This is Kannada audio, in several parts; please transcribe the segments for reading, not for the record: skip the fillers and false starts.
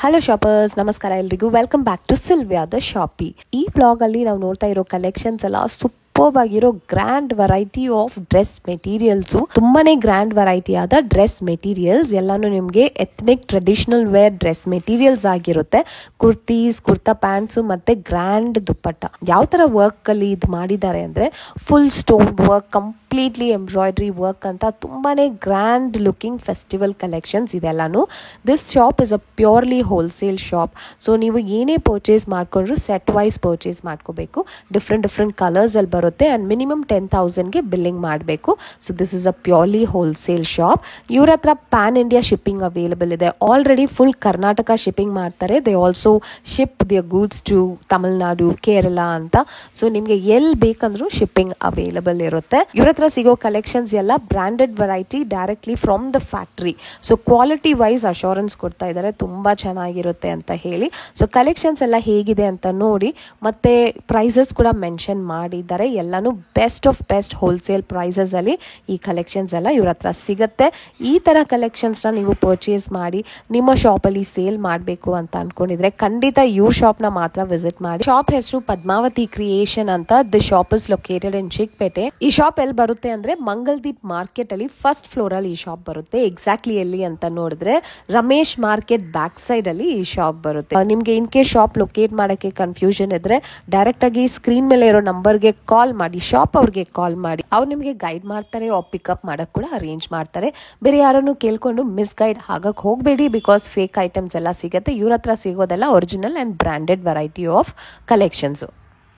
ಹಲೋ ಶಾಪರ್ಸ್, ನಮಸ್ಕಾರ ಎಲ್ರಿಗೂ. Welcome back to Sylvia the shoppy. ಈ ವ್ಲಾಗ್ ಅಲ್ಲಿ ನಾವು ನೋಡ್ತಾ ಇರೋ ಕಲೆಕ್ಷನ್ಸ್ ಎಲ್ಲ ಸೂಪರ್ಬ್ ಆಗಿರೋ grand variety of dress materials. ತುಂಬಾನೇ ಗ್ರ್ಯಾಂಡ್ ವೆರೈಟಿ ಆದ ಡ್ರೆಸ್ ಮೆಟೀರಿಯಲ್ಸ್ ಎಲ್ಲಾನು ನಿಮಗೆ ethnic traditional wear dress materials ಆಗಿರುತ್ತೆ. ಕುರ್ತೀಸ್, ಕುರ್ತಾ ಪ್ಯಾಂಟ್ಸ್ ಮತ್ತೆ ಗ್ರ್ಯಾಂಡ್ ದುಪ್ಪಟ್ಟ. ಯಾವ ತರ ವರ್ಕ್ ಅಲ್ಲಿ ಇದು ಮಾಡಿದ್ದಾರೆ ಅಂದ್ರೆ full stone work, completely embroidery work ಅಂತ ತುಂಬಾನೇ ಗ್ರ್ಯಾಂಡ್ ಲುಕಿಂಗ್ ಫೆಸ್ಟಿವಲ್ ಕಲೆಕ್ಷನ್ಸ್ ಇದೆಲ್ಲಾನು. This shop is a purely wholesale shop. So ನೀವು ಏನೇ ಪರ್ಚೇಸ್ ಮಾಡ್ಕೊಂಡ್ರು ಸೆಟ್ ವೈಸ್ ಪರ್ಚೇಸ್ ಮಾಡ್ಕೋಬೇಕು. ಡಿಫ್ರೆಂಟ್ ಕಲರ್ಸ್ ಅಲ್ಲಿ ಬರುತ್ತೆ ಅಂಡ್ ಮಿನಿಮಮ್ 10,000ಗೆ ಬಿಲ್ಲಿಂಗ್ ಮಾಡಬೇಕು. So this is a purely wholesale shop. ಇವ್ರ ಹತ್ರ ಪ್ಯಾನ್ ಇಂಡಿಯಾ ಶಿಪ್ಪಿಂಗ್ ಅವೈಲೇಬಲ್ ಇದೆ. ಆಲ್ರೆಡಿ ಫುಲ್ ಕರ್ನಾಟಕ ಶಿಪ್ಪಿಂಗ್ ಮಾಡ್ತಾರೆ. They also ship their goods to Tamil Nadu, Kerala ಅಂತ. ಸೊ ನಿಮ್ಗೆ ಎಲ್ಲಿ ಬೇಕಂದ್ರೂ ಶಿಪ್ಪಿಂಗ್ ಅವೈಲೇಬಲ್ ಇರುತ್ತೆ. ಇವ್ರ ಹತ್ರ ಸಿಗೋ ಕಲೆಕ್ಷನ್ಸ್ ಎಲ್ಲ branded variety directly from the factory. So quality wise assurance ಕೊಡ್ತಾ ಇದ್ದಾರೆ, ತುಂಬಾ ಚೆನ್ನಾಗಿರುತ್ತೆ ಅಂತ ಹೇಳಿ. ಸೊ ಕಲೆಕ್ಷನ್ಸ್ ಎಲ್ಲ ಹೇಗಿದೆ ಅಂತ ನೋಡಿ, ಮತ್ತೆ ಪ್ರೈಸಸ್ ಕೂಡ ಮೆನ್ಷನ್ ಮಾಡಿದ್ದಾರೆ. ಎಲ್ಲಾನು best of best wholesale prices ಅಲ್ಲಿ ಈ ಕಲೆಕ್ಷನ್ಸ್ ಎಲ್ಲ ಇವ್ರ ಹತ್ರ ಸಿಗುತ್ತೆ. ಈ ತರ ಕಲೆಕ್ಷನ್ಸ್ ನ ನೀವು ಪರ್ಚೇಸ್ ಮಾಡಿ ನಿಮ್ಮ ಶಾಪ್ ಅಲ್ಲಿ ಸೇಲ್ ಮಾಡಬೇಕು ಅಂತ ಅನ್ಕೊಂಡಿದ್ರೆ ಖಂಡಿತ ಇವ್ರ ಶಾಪ್ ನ ಮಾತ್ರ ವಿಸಿಟ್ ಮಾಡಿ. ಶಾಪ್ ಹೆಸರು ಪದ್ಮಾವತಿ ಕ್ರಿಯೇಷನ್ ಅಂತ. The shop is located in Chickpet. ಈ ಶಾಪ್ ಎಲ್ಲಿ ಬರುತ್ತೆ ಅಂದ್ರೆ ಮಂಗಲ್ದೀಪ್ ಮಾರ್ಕೆಟ್ ಅಲ್ಲಿ ಫಸ್ಟ್ ಫ್ಲೋರ್ ಅಲ್ಲಿ ಈ ಶಾಪ್ ಬರುತ್ತೆ. ಎಕ್ಸಾಕ್ಟ್ಲಿ ಎಲ್ಲಿ ಅಂತ ನೋಡಿದ್ರೆ ರಮೇಶ್ ಮಾರ್ಕೆಟ್ ಬ್ಯಾಕ್ ಸೈಡ್ ಅಲ್ಲಿ ಈ ಶಾಪ್ ಬರುತ್ತೆ. ನಿಮ್ಗೆ ಇನ್ ಕೇಸ್ ಶಾಪ್ ಲೊಕೇಟ್ ಮಾಡಕ್ಕೆ ಕನ್ಫ್ಯೂಷನ್ ಇದ್ರೆ ಡೈರೆಕ್ಟ್ ಆಗಿ ಸ್ಕ್ರೀನ್ ಮೇಲೆ ಇರೋ ನಂಬರ್ಗೆ ಕಾಲ್ ಮಾಡಿ, ಶಾಪ್ ಅವ್ರಿಗೆ ಕಾಲ್ ಮಾಡಿ. ಅವ್ರು ನಿಮ್ಗೆ ಗೈಡ್ ಮಾಡ್ತಾರೆ, ಪಿಕಪ್ ಮಾಡಕ್ ಕೂಡ ಅರೇಂಜ್ ಮಾಡ್ತಾರೆ. ಬೇರೆ ಯಾರನ್ನು ಕೇಳ್ಕೊಂಡು ಮಿಸ್ ಗೈಡ್ ಆಗಕ್ ಹೋಗ್ಬೇಡಿ, ಬಿಕಾಸ್ ಫೇಕ್ ಐಟಮ್ಸ್ ಎಲ್ಲ ಸಿಗುತ್ತೆ. ಇವ್ರ ಹತ್ರ ಸಿಗೋದೆಲ್ಲ original and branded variety of collections.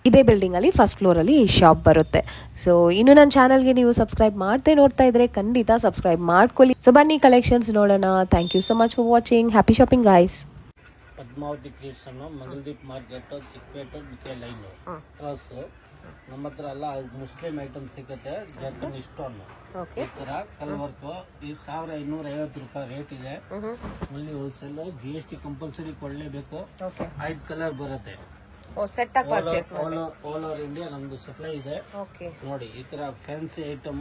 ಇದೇ ಬಿಲ್ಡಿಂಗ್ ಅಲ್ಲಿ ಫಸ್ಟ್ ಫ್ಲೋರ್ ಅಲ್ಲಿ ಈ ಶಾಪ್ ಬರುತ್ತೆ. ಸೊ ಇನ್ನು ನನ್ನ ಚಾನಲ್ಗೆ ನೀವು ಸಬ್ಸ್ಕ್ರೈಬ್ ಮಾಡದೆ ನೋಡ್ತಾ ಇದ್ರೆ ಖಂಡಿತ ಸಬ್ಸ್ಕ್ರೈಬ್ ಮಾಡ್ಕೊಳ್ಳಿ. ಸೊ ಬನ್ನಿ ಕಲೆಕ್ಷನ್ಸ್ ನೋಡೋಣ. Thank you so much for watching. Happy shopping guys. Padmavathi creation, Mangaldeep market, Chickpet, BK lane cross. ನಮ್ಮ ಹತ್ರ ಎಲ್ಲ ಮುಸ್ಲಿಂ ಐಟಮ್ ಸಿಗುತ್ತೆ. ಜರ್ಕನ್ ಸ್ಟೋನ್ ಈ ತರ ಕಲ್ ವರ್ಕ್. ಈ 1,250 ರೂಪಾಯಿ ರೇಟ್ ಇದೆ. Only wholesale. GST ಕಂಪಲ್ಸರಿ ಕೊಡಲೇಬೇಕು. 5 ಕಲರ್ ಬರುತ್ತೆ. ಆಲ್ ಓವರ್ ಇಂಡಿಯಾ ನಮ್ದು ಸಪ್ಲೈ ಇದೆ. ನೋಡಿ ಈ ತರ fancy item,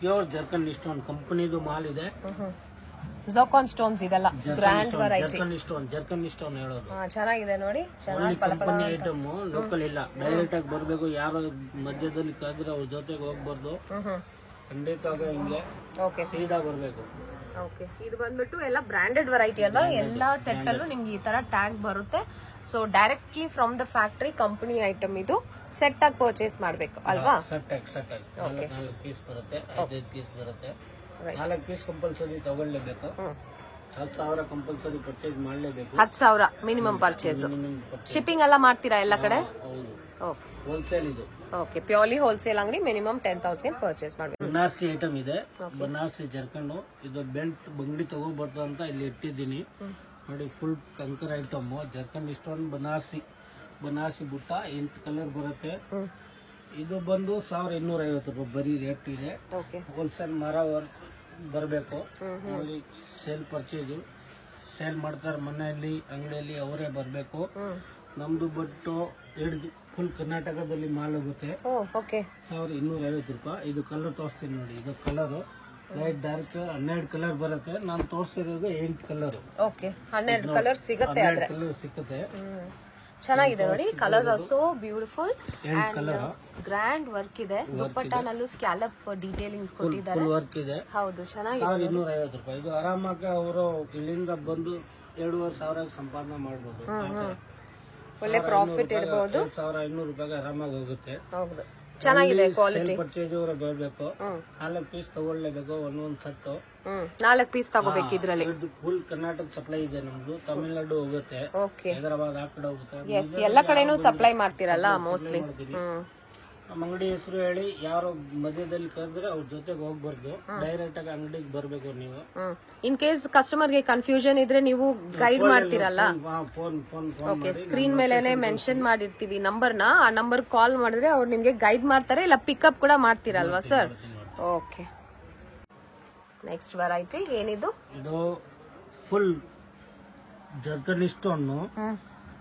pure zircon stone ಕಂಪನಿದು ಮಾಲ್ ಇದೆ. ಝೋಕಾನ್ ಸ್ಟೋನ್ಸ್ ಇದೆಲ್ಲ ಗ್ರ್ಯಾಂಡ್ ವೆರೈಟಿ. ಜರ್ಕನ್ ಸ್ಟೋನ್ ಹೇಳೋದು ಚೆನ್ನಾಗಿದೆ ನೋಡಿ. ಕಂಪನಿ ಐಟಮ್ ಲೋಕಲ್ ಇಲ್ಲ. ಡೈರೆಕ್ಟ್ ಆಗಿ ಬರ್ಬೇಕು. ಯಾರು ಮಧ್ಯದಲ್ಲಿ ಕರೆದ್ರೆ ಅವ್ರ ಜೊತೆಗೆ ಹೋಗ್ಬಾರ್ದು. ಖಂಡಿತ ಹಿಂಗೆ ಸೀದಾ ಬರ್ಬೇಕು. ಇದು ಬಂದ್ಬಿಟ್ಟು ಎಲ್ಲ ಬ್ರಾಂಡೆಡ್ ವೆರೈಟಿ ಅಲ್ವಾ. ಎಲ್ಲಾ ಸೆಟ್ ಅಲ್ಲೂ ನಿಮ್ಗೆ ಈ ತರ ಟ್ಯಾಗ್ ಬರುತ್ತೆ. So directly from the factory company item ಇದು ಸೆಟ್ ಆಗಿ ಪರ್ಚೇಸ್ ಮಾಡ್ಬೇಕು ಅಲ್ವಾ. ಸೆಟ್ ಆಗಿ 4 ಪೀಸ್ ಬರುತ್ತೆ, 5 ಪೀಸ್ ಬರುತ್ತೆ. 4 ಪೀಸ್ ಕಂಪಲ್ಸರಿ ತಗೊಳ್ಳೇಬೇಕು. 10,000 ಕಂಪಲ್ಸರಿ ಪರ್ಚೇಸ್ ಮಾಡಲೇಬೇಕು. 10,000 ಮಿನಿಮಮ್ ಪರ್ಚೇಸ್. ಶಿಪ್ಪಿಂಗ್ ಎಲ್ಲ ಮಾಡ್ತೀರಾ ಎಲ್ಲ ಕಡೆ? ಹೌದು, ಹೋಲ್ಸೇಲ್ ಇದು. ಓಕೆ, ಪ್ಯೂರ್ಲಿ ಹೋಲ್ಸೇಲ್ ಅಂಗಡಿ. ಮಿನಿಮಮ್ 10,000 ಪರ್ಚೇಸ್ ಮಾಡಬೇಕು. ಬನಾರಸಿ ಐಟಮ್ ಇದೆ. ಬನಾರಸಿ ಜರ್ಕಂಡು ಇದು ಬೆಲ್ಟ್ ಬಂಗಡಿ ತಗೋಬಾರ್ದು ಅಂತ ಇಲ್ಲಿ ಇಟ್ಟಿದ್ದೀನಿ ನೋಡಿ. ಫುಲ್ ಕಂಕರ್ ಐಟಮ್, ಜರ್ಕನ್ ಸ್ಟೋನ್, ಬನಾರಸಿ ಬುಟ್ಟ 8 ಕಲರ್ ಬರುತ್ತೆ. ಇದು ಬಂದು 1,250 ರೂಪಾಯಿ ಬರೀ ರೇಟ್ ಇದೆ. ಹೋಲ್ಸೇಲ್ ಮರ ವರ್ಕ್ ಬರಬೇಕು. ನೋಡಿ ಸೇಲ್ ಪರ್ಚೇಸ್ ಸೇಲ್ ಮಾಡ್ತಾರೆ ಮನೆಯಲ್ಲಿ, ಅಂಗಡಿಯಲ್ಲಿ ಅವರೇ ಬರಬೇಕು. ನಮ್ದು ಬಟ್ಟು ಫುಲ್ ಕರ್ನಾಟಕದಲ್ಲಿ ಮಾಲ್ ಹೋಗುತ್ತೆ. 1,250 ರೂಪಾಯಿ. ಇದು ಕಲರ್ ತೋರಿಸ್ತೀನಿ ನೋಡಿ. ಇದು ಕಲರ್ ಲೈಟ್ ಡಾರ್ಕ್ 12 ಕಲರ್ ಬರುತ್ತೆ. ನಾನು ತೋರಿಸ್ತಿರೋದು 8 ಕಲರ್. 12 ಕಲರ್ ಸಿಗುತ್ತೆ. ಕಲರ್ ಸಿಗುತ್ತೆ. ಚೆನ್ನಾಗಿದೆ ನೋಡಿ. Colours are so beautiful and grand work ಇದೆ. ದುಪ್ಪಟ್ಟನಲ್ಲೂ ಸ್ಕ್ಯಾಲಪ್ ಡೀಟೇಲಿಂಗ್ ಕೊಟ್ಟಿದ್ದಾರೆ. ವರ್ಕ್ ಇದೆ. ಹೌದು, ಚೆನ್ನಾಗಿದೆ. 1,250 ರೂಪಾಯಿ. ಇದು ಆರಾಮಾಗಿ ಅವರು ಇಲ್ಲಿಂದ ಬಂದು 2,500 ಸಂಪಾದನೆ ಮಾಡಬಹುದು. ಒಳ್ಳೆ ಪ್ರಾಫಿಟ್ ಇರಬಹುದು. 1,500 ರೂಪಾಯಿಗೆ ಆರಾಮಾಗಿ ಹೋಗುತ್ತೆ. ಹೌದು, ಚೆನ್ನಾಗಿದೆ ಕ್ವಾಲಿಟಿ. ಪರ್ಚೇಸ್ ಬರಬೇಕು. 4 ಪೀಸ್ ತಗೊಳ್ಳೇಬೇಕು. ಒಂದೊಂದು ಸೆಟ್ 4 ಪೀಸ್ ತಗೋಬೇಕು. ಇದ್ರಲ್ಲಿ ಫುಲ್ ಕರ್ನಾಟಕ ಸಪ್ಲೈ ಇದೆ ನಮ್ದು. ತಮಿಳ್ನಾಡು ಹೋಗುತ್ತೆ, ಹೈದರಾಬಾದ್ ಆ ಕಡೆ ಹೋಗುತ್ತೆ. ಎಲ್ಲ ಕಡೆನೂ ಸಪ್ಲೈ ಮಾಡ್ತೀರಲ್ಲ ಮೋಸ್ಟ್ಲಿ. ನಮ್ಮ ಅಂಗಡಿ ಹೆಸರು ಹೇಳಿ ಯಾರು ಮಧ್ಯದಲ್ಲಿ ಕರೆದ್ರೆ ಅವ್ರ ಜೊತೆಗೆ ಹೋಗ್ಬಾರ್ದು. ಡೈರೆಕ್ಟ್ ಆಗಿ ಅಂಗಡಿಗೆ ಬರ್ಬೇಕು ನೀವು. ಇನ್ ಕೇಸ್ ಕಸ್ಟಮರ್ಗೆ ಕನ್ಫ್ಯೂಷನ್ ಇದ್ರೆ ನೀವು ಗೈಡ್ ಮಾಡ್ತೀರಲ್ಲ. ಓಕೆ, ಸ್ಕ್ರೀನ್ ಮೇಲೆನೆ ಮೆನ್ಷನ್ ಮಾಡಿರ್ತೀವಿ ನಂಬರ್ನ. ಆ ನಂಬರ್ ಕಾಲ್ ಮಾಡಿದ್ರೆ ಅವ್ರು ನಿಮ್ಗೆ ಗೈಡ್ ಮಾಡ್ತಾರೆ, ಇಲ್ಲ ಪಿಕಪ್ ಕೂಡ ಮಾಡ್ತೀರಲ್ವಾ ಸರ್? ಓಕೆ, ನೆಕ್ಸ್ಟ್ ವೆರೈಟಿ ಏನಿದು? ಇದು full zircon stone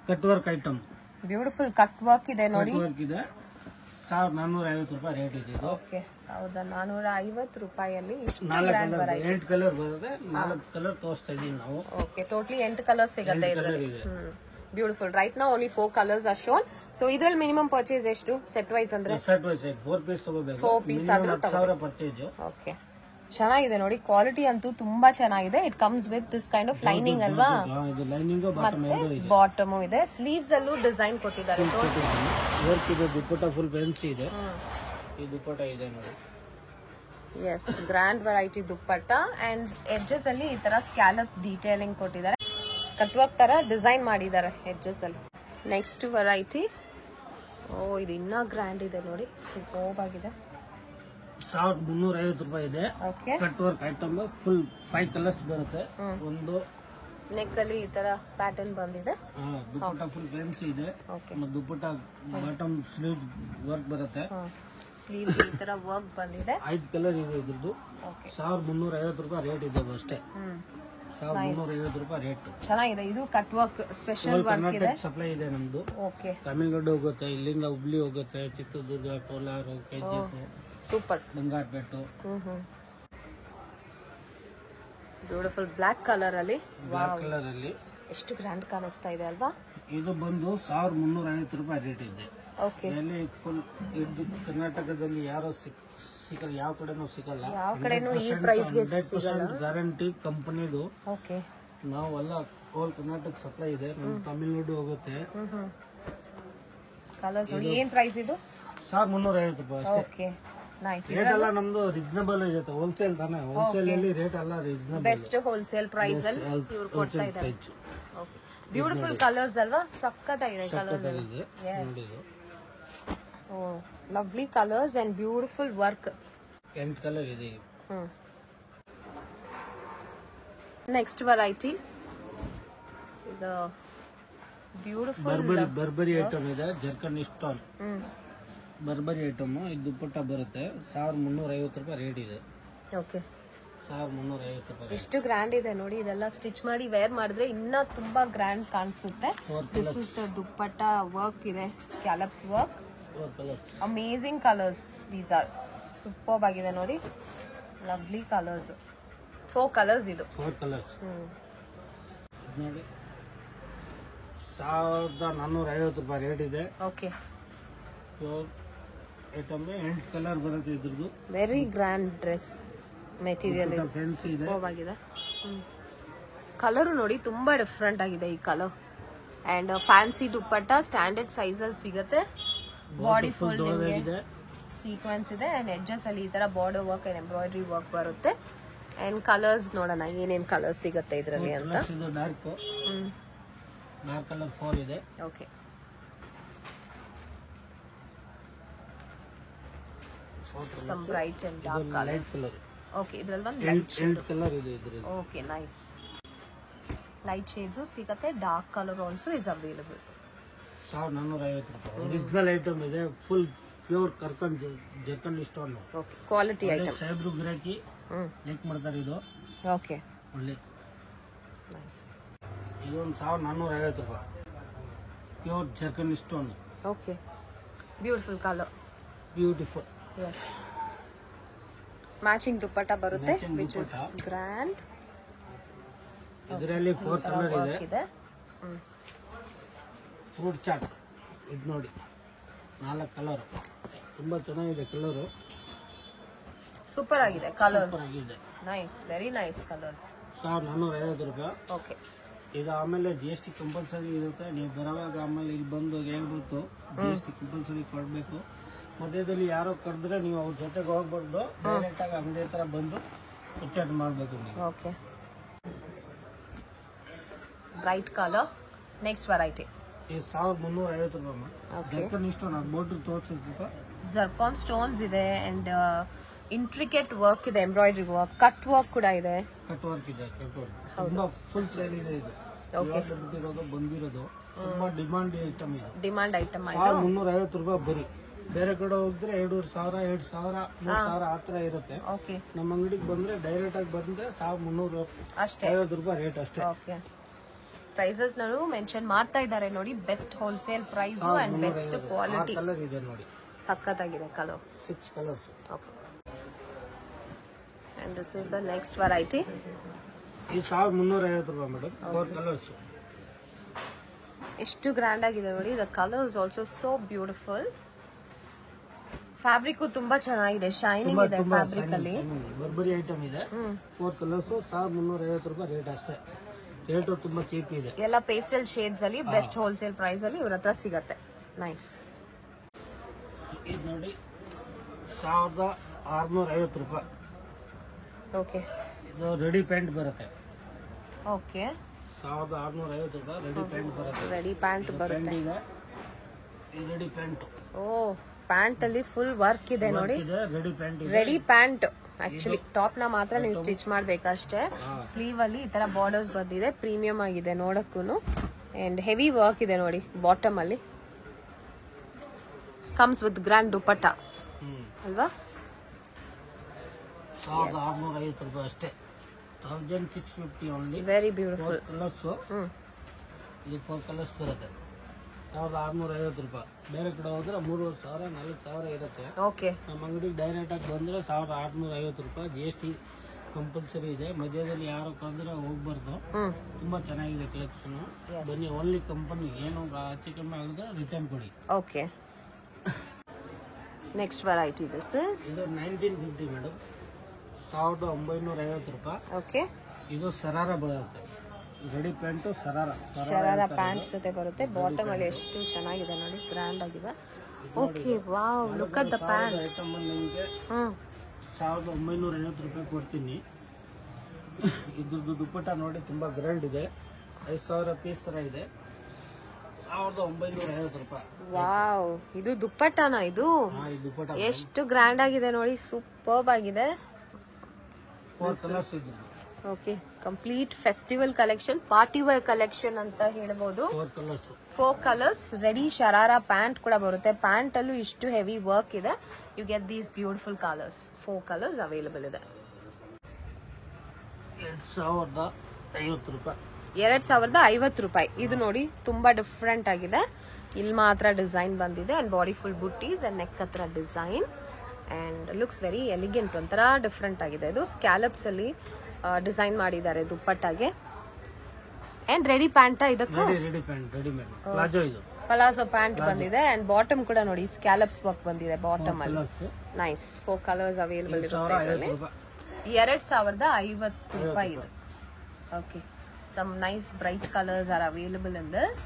cut work item. Beautiful cut work ಇದೆ ನೋಡಿ. ವರ್ಕ್ ಇದೆ. 1450 ರೂಪಾಯಿ ರೇಟ್ ಇದೆ ಇದು. ಓಕೆ 1450 ರೂಪಾಯಿಯಲ್ಲಿ ಇಷ್ಟು 4 ಗ್ರ್ಯಾಂಡ್ ಕಲರ್ ವೆರೈಟಿ. 8 ಕಲರ್ ಬರುತ್ತೆ. 4 ಕಲರ್ ತೋರಿಸ್ತಾ ಇದೀವಿ ನಾವು. ಓಕೆ ಟೋಟಲಿ 8 ಕಲರ್ಸ್ ಸಿಗುತ್ತೆ ಇದರಲ್ಲಿ. ಇದೆ. Beautiful. Right now only 4 colours R shown. So ಇದರಲ್ಲಿ ಮಿನಿಮಮ್ ಪರ್ಚೇಸ್ ಎಷ್ಟು ಸೆಟ್ ವೈಸ್ ಅಂದ್ರೆ? ಸೆಟ್ ವೈಸ್ 4 ಪೀಸ್ ತಗೋಬೇಕು. 4 ಪೀಸ್ ಆದ್ರೂ 10,000 ಪರ್ಚೇಜ್. ಓಕೆ ಚೆನ್ನಾಗಿದೆ ನೋಡಿ, ಕ್ವಾಲಿಟಿ ಅಂತೂ ತುಂಬಾ ಚೆನ್ನಾಗಿದೆ. It comes with this kind of lining ಅಲ್ವಾ, ಇದು ಲೈನಿಂಗ್ ಬಾಟಮ್ ಮತ್ತೆ ಇದೆ. ಬಾಟಮ್ ಇದೆ, ಸ್ಲೀವ್ಸ್ ಅಲ್ಲೂ ಡಿಸೈನ್ ಕೊಟ್ಟಿದ್ದಾರೆ. ವರ್ಕ್ ಇದೆ, ದುಪ್ಪಟ್ಟ ಫುಲ್ ಬೆಂಚ್ ಇದೆ. ಈ ದುಪ್ಪಟ್ಟ ಇದೆ ನೋಡಿ. Yes grand variety dupatta and edges ಅಲ್ಲಿ ಈ ತರ ಸ್ಕ್ಯಾಲಪ್ಸ್ ಡೀಟೇಲಿಂಗ್ ಕೊಟ್ಟಿದ್ದಾರೆ. ಕಟ್ ವರ್ಕ್ ತರ ಡಿಸೈನ್ ಮಾಡಿದ್ದಾರೆ ಎಡ್ಜಸ್ ಅಲ್ಲಿ. ನೆಕ್ಸ್ಟ್ ವೆರೈಟಿ, ಓ ಇದು ಇನ್ನ ಗ್ರ್ಯಾಂಡ್ ಇದೆ ನೋಡಿ, ಸೂಪರ್ಬ್ ಆಗಿದೆ. 1350 ರೂಪಾಯಿ ಇದೆ. Okay cut work item full 5 colours ಬರುತ್ತೆ. ಒಂದು ನೆಕ್ ಅಲ್ಲಿ ಈ ತರ ಪ್ಯಾಟರ್ನ್ ಬಂದಿದೆ. ದುಪ್ಪಟ್ಟ ಫುಲ್ ಬೆಂಚ್ ಇದೆ. ಓಕೆ ಮತ್ತೆ ದುಪ್ಪಟ್ಟ ಬಾಟಮ್ ಸ್ಲೀವ್ ವರ್ಕ್ ಬರುತ್ತೆ. ಸ್ಲೀವ್ ಈ ತರ ವರ್ಕ್ ಬಂದಿದೆ. 5 ಕಲರ್ ಇದೆ ಇದ್ರದ್ದು. ಓಕೆ 1350 ರೂಪಾಯಿ ರೇಟ್ ಇದೆ ಅಷ್ಟೇ. 1350 ರೂಪಾಯಿ ರೇಟ್. ಚೆನ್ನಾಗಿದೆ. ಇದು ಕಟ್ ವರ್ಕ್ ಸ್ಪೆಷಲ್ ವರ್ಕ್ ಇದೆ. ಸಪ್ಲೈ ಇದೆ ನಮ್ದು. ಓಕೆ ತಮಿಳ್ನಾಡು ಹೋಗುತ್ತೆ, ಇಲ್ಲಿಂದ ಹುಬ್ಳಿ ಹೋಗುತ್ತೆ, Chitradurga, Kolar, KGF, super. Bangarapet. Beautiful black colour ಅಲ್ಲಿ. ಬ್ಲಾಕ್ ಕಲರ್ ಅಲ್ಲಿ ಎಷ್ಟು ಗ್ರ್ಯಾಂಡ್ ಕಾಣಿಸ್ತಾ ಇದೆ ಅಲ್ವಾ? ಇದು ಬಂದು 1350 ರೂಪಾಯಿ ರೇಟ್ ಇದೆ. ಓಕೆ ಇಲ್ಲಿ ಫುಲ್ ಇದು ಕರ್ನಾಟಕದಲ್ಲಿ ಯಾರೋ ಸಿಗಲ್ಲ, ಯಾವ ಕಡೆನೂ ಸಿಗಲ್ಲ. ಯಾವ ಕಡೆನೂ ಈ ಪ್ರೈಸ್ ಗೆ ಸಿಗಲ್ಲ. ಗ್ಯಾರಂಟಿ ಕಂಪನಿದು. ಓಕೆ ನಾವೆಲ್ಲ ಹೋಲ್ ಕರ್ನಾಟಕ ಸಪ್ಲೈ ಇದೆ. ನಮ್ಮ ತಮಿಳ್ನಾಡು ಹೋಗುತ್ತೆ. ಕಲರ್ಸ್ ನೋಡಿ. ಏನ್ ಪ್ರೈಸ್ ಇದು? 1350 ರೂಪಾಯಿ ಅಷ್ಟೇ. Okay nice. ರೇಟ್ ಎಲ್ಲ ನಮ್ದು ರೀಸನಬಲ್ ಇರುತ್ತೆ. ಹೋಲ್ಸೇಲ್ ತಾನೆ, ಹೋಲ್ಸೇಲ್ ಅಲ್ಲಿ ರೇಟ್ ಎಲ್ಲ ರೀಸನಬಲ್. ಬೆಸ್ಟ್ ಹೋಲ್ಸೇಲ್ ಪ್ರೈಸ್ ಅಲ್ಲಿ ಇವ್ರು ಕೊಡ್ತಾ ಇದ್ದಾರೆ. ಬ್ಯೂಟಿಫುಲ್ ಕಲರ್ಸ್ ಅಲ್ವಾ, ಸಕ್ಕತ್ತಾಗಿದೆ colour. O lovely colours and beautiful work. 8 colour ಇದೆ. ನೆಕ್ಸ್ಟ್ ವೆರೈಟಿ ಇದು ಬ್ಯೂಟಿಫುಲ್ ಬರ್ಬರಿ ಐಟಮ್ ಇದೆ. ಜರ್ಕನ್ ಸ್ಟೋನ್ ಬರ್ಬರಿ ಐಟಮ್. ಇದು ದುಪ್ಪಟ್ಟ ಬರುತ್ತೆ. 1350 ರೂಪಾಯಿ ರೇಟ್ ಇದೆ. ಓಕೆ 1350 ರೂಪಾಯಿ. ಎಷ್ಟು ಗ್ರ್ಯಾಂಡ್ ಇದೆ ನೋಡಿ. ಇದೆಲ್ಲ ಸ್ಟಿಚ್ ಮಾಡಿ ವೇರ್ ಮಾಡಿದ್ರೆ ಇನ್ನ ತುಂಬಾ ಗ್ರ್ಯಾಂಡ್ ಕಾಣಿಸುತ್ತೆ. This is the dupatta work ಇದೆ, scallops work. 4 colours. Amazing colours. These are superb ಆಗಿದೆ ನೋಡಿ. Lovely colours. 4 ಕಲರ್ಸ್ ಇದು. 4 ಕಲರ್ಸ್ ನೋಡಿ. 1450 ರೂಪಾಯಿ ರೇಟ್ ಇದೆ. ಓಕೆ ಐಟಮ್ 8 ಕಲರ್ ಬರುತ್ತೆ ಇದ್ರದ್ದು. Very grand dress material fancy ಇದೆ. ಆಗಿದೆ. ಕಲರು ನೋಡಿ ತುಂಬಾ ಡಿಫ್ರೆಂಟ್ ಆಗಿದೆ ಈ colour. And fancy dupatta standard size ಅಲ್ಲಿ ಸಿಗುತ್ತೆ. ಬಾಡಿ ಫುಲ್ ನಿಮಗೆ ಸೀಕ್ವೆನ್ಸ್ ಇದೆ ಅಂಡ್ ಎಡ್ಜಸ್ ಅಲ್ಲಿ ಈ ತರ border work and embroidery work ಬರುತ್ತೆ. ಅಂಡ್ ಕಲರ್ಸ್ ನೋಡೋಣ ಏನೇನ್ ಕಲರ್ಸ್ ಸಿಗುತ್ತೆ ಇದರಲ್ಲಿ ಅಂತ. ಇದು ಡಾರ್ಕ್ ಕಲರ್ 4 ಇದೆ. Okay some bright and dark colors. Okay, ಇದರಲ್ಲಿ ಒಂದು ಲೈಟ್ ಶೇಡ್ ಕಲರ್ ಇದೆ ಇದರಲ್ಲಿ. Okay nice. ಲೈಟ್ ಶೇಡ್ಸ್ ಸಿಗುತ್ತೆ. Dark colour also is available. 1450 ರೂಪಾಯಿ. ಒರಿಜಿನಲ್ ಐಟಮ್ ಇದೆ. Full pure zircon stone. Okay quality item. ಸಾಹೇಬ್ರು ಗಿರಾಕಿ ಮೇಕ್ ಮಾಡ್ತಾರೆ ಇದು. ಓಕೆ ಒಳ್ಳೆ ನೈಸ್. ಇದು ಒಂದು 1450 ರೂಪಾಯಿ. Pure zircon stone. Okay beautiful colour. Beautiful. Yes. Matching dupatta ಬರುತ್ತೆ which is grand. ಇದರಲ್ಲಿ 4 ಕಲರ್ ಇದೆ. ಫ್ರೂಟ್ ಚಾಟ್ ಇದು ನೋಡಿ. 4 ಕಲರ್ ತುಂಬಾ ಚೆನ್ನಾಗಿದೆ. ಕಲರ್ ಸೂಪರ್ ಆಗಿದೆ. ಕಲರ್ಸ್ ಆಗಿದೆ. Nice, very nice colours. 1450 ರೂಪಾಯಿ. ಓಕೆ ಈಗ ಆಮೇಲೆ GST ಕಂಪಲ್ಸರಿ ಇರುತ್ತೆ. ನೀವು ಬರುವಾಗ ಆಮೇಲೆ ಇಲ್ಲಿ ಬಂದು ಹೇಳ್ಬಿಟ್ಟು GST ಕಂಪಲ್ಸರಿ ಕೊಡಬೇಕು. ಮಧ್ಯದಲ್ಲಿ ಯಾರೋ ಕರೆದ್ರೆ ನೀವು ಅವ್ರ ಜೊತೆಗೆ ಹೋಗ್ಬಾರ್ದು. ಡೈರೆಕ್ಟ್ ಆಗಿ ಅಂಗಡಿ ಹತ್ರ ಬಂದು ಪರ್ಚೇಸ್ ಮಾಡಬೇಕು ನೀವು. Okay bright colour. Next variety ಈ 1350 ರೂಪಾಯಿ. ಜರ್ಕನ್ ಸ್ಟೋನ್ ಬೋರ್ಡ್ ತೋರಿಸಿದ್ರು. ಜರ್ಕಾನ್ ಸ್ಟೋನ್ಸ್ ಇದೆ ಅಂಡ್ ಇಂಟ್ರಿಕೇಟ್ ವರ್ಕ್ ಇದೆ, ಎಂಬ್ರಾಯ್ಡ್ರಿ ವರ್ಕ್, ಕಟ್ ವರ್ಕ್ ಕೂಡ ಇದೆ. ಕಟ್ ವರ್ಕ್ ಇದೆ. ಕಟ್ ವರ್ಕ್ ತುಂಬಾ ಫುಲ್ ಸೇಲ್ ಇದೆ ಇದು. ಬಂದಿರೋದು ತುಂಬಾ ಡಿಮಾಂಡ್ ಐಟಮ್ ಇದೆ. Demand item. 1350 ರೂಪಾಯಿ ಬರೀ. ಬೇರೆ ಕಡೆ ಹೋಗಿದ್ರೆ 2500, 2000, 3000 ಆತರ ಇರುತ್ತೆ. ಓಕೆ ನಮ್ಮ ಅಂಗಡಿಗೆ ಬಂದ್ರೆ ಡೈರೆಕ್ಟ್ ಆಗಿ ಬಂದ್ರೆ 1350 ಅಷ್ಟೇ ರೂಪಾಯಿ ರೇಟ್ ಅಷ್ಟೇ. ಓಕೆ ಪ್ರೈಸಸ್ ನಾನು ಮೆನ್ಷನ್ ಮಾಡ್ತಾ ಇದ್ದಾರೆ ನೋಡಿ. Best wholesale price and best quality. Colour ಇದೆ ನೋಡಿ. ಸಕ್ಕತ್ತಾಗಿದೆ colour. 6 colours. Okay. And this is the next variety. ಈ 1350 ರೂಪಾಯಿ ಮೇಡಮ್. 4 ಕಲರ್ಸ್. ಎಷ್ಟು ಗ್ರ್ಯಾಂಡ್ ಆಗಿದೆ ನೋಡಿ. The colours also so beautiful. Fabric ತುಂಬಾ ಚೆನ್ನಾಗಿದೆ, ಶೈನಿಂಗ್ ಇದೆ ಫ್ಯಾಬ್ರಿಕ್ ಅಲ್ಲಿ. ಬರ್ಬರಿ ಐಟಮ್ ಇದೆ. 4 ಕಲರ್ಸ್ 1350 ರೂಪಾಯಿ ರೇಟ್ ಅಷ್ಟೇ. ರೇಟು ತುಂಬಾ ಚೀಪ್ ಇದೆ. ಎಲ್ಲ ಪೇಸ್ಟಲ್ ಶೇಡ್ಸ್ ಅಲ್ಲಿ ಬೆಸ್ಟ್ ಹೋಲ್ಸೇಲ್ ಪ್ರೈಸ್ ಅಲ್ಲಿ ಇವ್ರ ಹತ್ರ ಸಿಗತ್ತೆ. ನೈಸ್. ಇದು ನೋಡಿ 1650 ರೂಪಾಯಿ. ಓಕೆ. ಇದು ರೆಡಿ ಪ್ಯಾಂಟ್ ಬರುತ್ತೆ. ಓಕೆ. 1650 ರೂಪಾಯಿ ರೆಡಿ ಪ್ಯಾಂಟ್ ಬರುತ್ತೆ. ರೆಡಿ ಪ್ಯಾಂಟ್ ಬರುತ್ತೆ. ಈ ರೆಡಿ ಪ್ಯಾಂಟ್. ಓ, ಪ್ಯಾಂಟ್ ಅಲ್ಲಿ ಫುಲ್ ವರ್ಕ್ ಇದೆ ನೋಡಿ. Ready pant. Ready pant actually top ನ ಮಾತ್ರ ನೀವು ಸ್ಟಿಚ್ ಮಾಡ್ಬೇಕಷ್ಟೇ. ಸ್ಲೀವ್ ಅಲ್ಲಿ ಈ ತರ ಬಾರ್ಡರ್ಸ್ ಬಂದಿದೆ, ಪ್ರೀಮಿಯಂ ಆಗಿದೆ ನೋಡಕ್ಕೂನು. ಅಂಡ್ ಹೆವಿ ವರ್ಕ್ ಇದೆ ನೋಡಿ ಬಾಟಮ್ ಅಲ್ಲಿ. ಕಮ್ಸ್ ವಿತ್ ಗ್ರ್ಯಾಂಡ್ ದುಪಟ್ಟ ಅಲ್ವಾ. 1650 ರೂಪಾಯಿ ಅಷ್ಟೇ. 1650 ಓನ್ಲಿ. Very beautiful. ಕಲರ್ಸ್. ಇದು 4 ಕಲರ್ಸ್ ಬರುತ್ತೆ. 1650 ರೂಪಾಯಿ. ಬೇರೆ ಕಡೆ ಹೋದ್ರೆ 3000 4000 ಇರುತ್ತೆ. ಓಕೆ. ನಮ್ಮ ಅಂಗಡಿಗೆ ಡೈರೆಕ್ಟ್ ಆಗಿ ಬಂದ್ರೆ 1650 ರೂಪಾಯಿ. GST ಕಂಪಲ್ಸರಿ ಇದೆ. ಮಧ್ಯದಲ್ಲಿ ಯಾರು ಕಂದ್ರೆ ಹೋಗ್ಬಾರ್ದು. ತುಂಬಾ ಚೆನ್ನಾಗಿದೆ ಕಲೆಕ್ಷನ್. ಬನ್ನಿ, ಓನ್ಲಿ ಕಂಪನಿ. ಏನು ಹೆಚ್ಚು ಕಮ್ಮಿ ಆಗಿದ್ರೆ ರಿಟರ್ನ್ ಕೊಡಿ. Okay. Next variety this is. ಇದು 1950 ಮೇಡಮ್. 1950 ರೂಪಾಯಿ. ಓಕೆ. ಇದು ಸರಾರ ಬರುತ್ತೆ. ರೆಡಿ ಪ್ಯಾಂಟು ಶರಾರ ಪ್ಯಾಂಟ್ ಜೊತೆ ಬರುತ್ತೆ. ಬಾಟಮ್ ಅಲ್ಲಿ ಎಷ್ಟು ಚೆನ್ನಾಗಿದೆ ನೋಡಿ, ಗ್ರ್ಯಾಂಡ್ ಆಗಿದೆ. Okay, wow, look at the pant. ನಿಮಗೆ 1950 ರೂಪಾಯಿ ಕೊಡ್ತೀನಿ. ಇದ್ರದ್ದು ದುಪ್ಪಟ್ಟ ನೋಡಿ ತುಂಬಾ ಗ್ರ್ಯಾಂಡ್ ಇದೆ. 5000 ಪೀಸ್ ತರ ಇದೆ. 1950 ರೂಪಾಯಿ. ವಾವ್, ಇದು ದುಪ್ಪಟ್ಟನ? ಇದು ಎಷ್ಟು ಗ್ರ್ಯಾಂಡ್ ಆಗಿದೆ ನೋಡಿ, ಸೂಪರ್ಬ್ ಆಗಿದೆ. 4 ಕಲರ್ಸ್ ಇದೆ. Okay, complete festival collection, party wear collection ಅಂತ ಹೇಳ್ಬೋದು. 4 ಕಲರ್ಸ್ ರೆಡಿ ಶರಾರ ಪ್ಯಾಂಟ್ ಕೂಡ ಬರುತ್ತೆ. ಪ್ಯಾಂಟ್ ಅಲ್ಲೂ ಇಷ್ಟು ಹೆವಿ ವರ್ಕ್ ಇದೆ. You get these beautiful colours. 4 colours available ಇದೆ. 2050 ರೂಪಾಯಿ. 2050 ರೂಪಾಯಿ. ಇದು ನೋಡಿ ತುಂಬಾ ಡಿಫ್ರೆಂಟ್ ಆಗಿದೆ. ಇಲ್ಲಿ ಮಾತ್ರ ಡಿಸೈನ್ ಬಂದಿದೆ. And body full buttis and neck ಹತ್ರ design and looks very elegant. ಒಂಥರ ಡಿಫ್ರೆಂಟ್ ಆಗಿದೆ. ಇದು ಸ್ಕ್ಯಾಲಪ್ಸ್ ಅಲ್ಲಿ ಡಿಸೈನ್ ಮಾಡಿದ್ದಾರೆ ದುಪ್ಪಟ್ಟಾಗೆ. ಅಂಡ್ ರೆಡಿ ಪ್ಯಾಂಟ್ ಇದಕ್ಕೂ ಪಲಾಜೋ ಪ್ಯಾಂಟ್ ಬಂದಿದೆ. ಅಂಡ್ ಬಾಟಮ್ ಕೂಡ ನೋಡಿ ಸ್ಕ್ಯಾಲಪ್ಸ್ ವರ್ಕ್ ಬಂದಿದೆ ಬಾಟಮ್ ಅಲ್ಲಿ. ನೈಸ್. 4 ಕಲರ್ಸ್ ಅವೈಲೇಬಲ್ ಇರುತ್ತೆ. 2050 ರೂಪಾಯಿ ಇದೆ. Okay, some nice bright colours are available in this.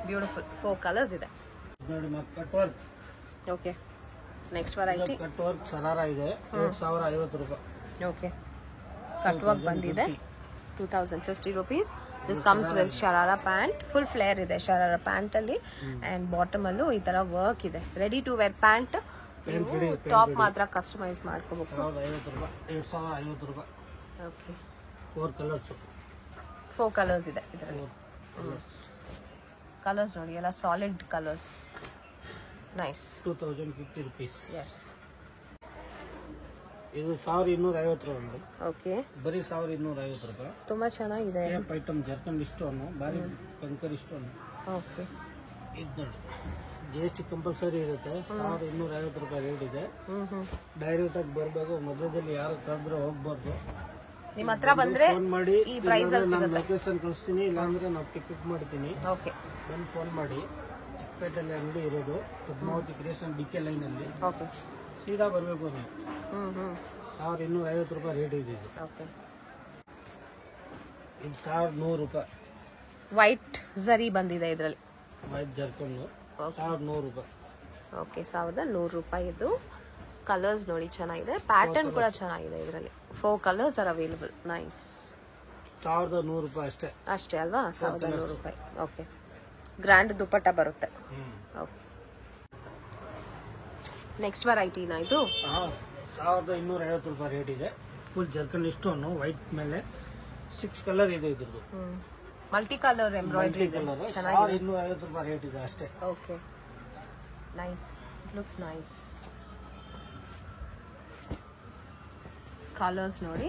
Beautiful 4 colours ಇದೆ. Okay, next variety. Cut work sharara ಇದೆ. 2050 ರೂಪಾಯಿ. ಓಕೆ, ಕಟ್ ವರ್ಕ್ ಬಂದಿದೆ. 2050 rupees. This comes with sharara pant. Full flare ಇದೆ ಶರಾರ ಪ್ಯಾಂಟ್ ಅಲ್ಲಿ. ಅಂಡ್ ಬಾಟಮ್ ಅಲ್ಲೂ ಈ ತರ ವರ್ಕ್ ಇದೆ. Ready to wear pant. Top ಮಾತ್ರ ಕಸ್ಟಮೈಸ್ ಮಾಡ್ಕೋಬೇಕು. 2050 ರೂಪಾಯಿ. Okay, 4 colours. 4 ಕಲರ್ಸ್ ಇದೆ ಇದರಲ್ಲಿ. ಕಲರ್ಸ್ ನೋಡಿ ಎಲ್ಲ solid colours. Nice. 2050 rupees. Yes. ಇದು 1250 ರೂಪಾಯಿ. ಓಕೆ, ಬರೀ 1250 ರೂಪಾಯಿ. ತುಂಬಾ ಚೆನ್ನಾಗಿದೆ. ಐಟಮ್ ಜರ್ಕನ್ ಇಷ್ಟೊಂದು ಬಾರಿ ಕಂಕರ್ ಇಷ್ಟೊಂದು. ಓಕೆ, ಇದು ನೋಡಿ GST ಕಂಪಲ್ಸರಿ ಇರುತ್ತೆ. 1250 ರೂಪಾಯಿ ರೇಟ್ ಇದೆ. ಡೈರೆಕ್ಟ್ ಆಗಿ ಬರ್ಬೇಕು. ಮಧ್ಯದಲ್ಲಿ ಯಾರು ತಂದ್ರೆ ಹೋಗ್ಬಾರ್ದು. ನಿಮ್ಮ ಹತ್ರ ಬಂದ್ರೆ ಫೋನ್ ಮಾಡಿ. ಈ ಪ್ರೈಸ್ ಅಲ್ಲಿ ನಾನು ಸಿಗುತ್ತೆ. ಲೊಕೇಶನ್ ಕಳಿಸ್ತೀನಿ, ಇಲ್ಲಾಂದ್ರೆ ನಾವು ಪಿಕಪ್ ಮಾಡ್ತೀನಿ. ಓಕೆ, ಬಂದು ಫೋನ್ ಮಾಡಿ. ಚಿಕ್ಕಪೇಟೆಯಲ್ಲಿ ಅಂಗಡಿ ಇರೋದು, ಪದ್ಮಾವತಿ ಕ್ರಿಯೇಷನ್ DK ಲೈನ್ ಅಲ್ಲಿ. ಓಕೆ, ಸೀದಾ ಬರಬೇಕು ನೀವು. 1250 ರೂಪಾಯಿ ರೇಟ್ ಇದೆ. ಓಕೆ, ಇದು 1100 ರೂಪಾಯಿ. ವೈಟ್ ಝರಿ ಬಂದಿದೆ ಇದರಲ್ಲಿ. ವೈಟ್ ಜರ್ಕೊಂಡು 1100 ರೂಪಾಯಿ. ಓಕೆ, 1100 ರೂಪಾಯಿ. ಇದು ಕಲರ್ಸ್ ನೋಡಿ ಚೆನ್ನಾಗಿದೆ. ಪ್ಯಾಟರ್ನ್ ಕೂಡ ಚೆನ್ನಾಗಿದೆ ಇದರಲ್ಲಿ. 4 ಕಲರ್ಸ್ ಆರ್ ಅವೈಲೇಬಲ್. ನೈಸ್. 1100 ರೂಪಾಯಿ ಅಷ್ಟೇ. ಅಷ್ಟೇ ಅಲ್ವಾ? 1100 ರೂಪಾಯಿ. ಓಕೆ, ಗ್ರ್ಯಾಂಡ್ ದುಪ್ಪಟ್ಟ ಬರುತ್ತೆ. ಓಕೆ, ನೆಕ್ಸ್ಟ್ ವೆರೈಟಿನಾ ಇದು? 1250 ರೂಪಾಯಿ ರೇಟ್ ಇದೆ. ಫುಲ್ ಜರ್ಕನ್ ಇಷ್ಟೊಂದು ವೈಟ್ ಮೇಲೆ 6 ಕಲರ್ ಇದೆ ಇದ್ರದ್ದು. ಮಲ್ಟಿ ಕಲರ್ ಎಂಬ್ರಾಯ್ಡ್ರಿ ಇದೆ. 1250 ರೂಪಾಯಿ ರೇಟ್ ಇದೆ ಅಷ್ಟೇ. Okay, nice. Looks nice. Colours ನೋಡಿ.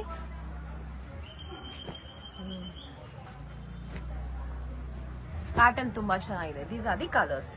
ಪ್ಯಾಟರ್ನ್ ತುಂಬಾ ಚೆನ್ನಾಗಿದೆ. These are the colours.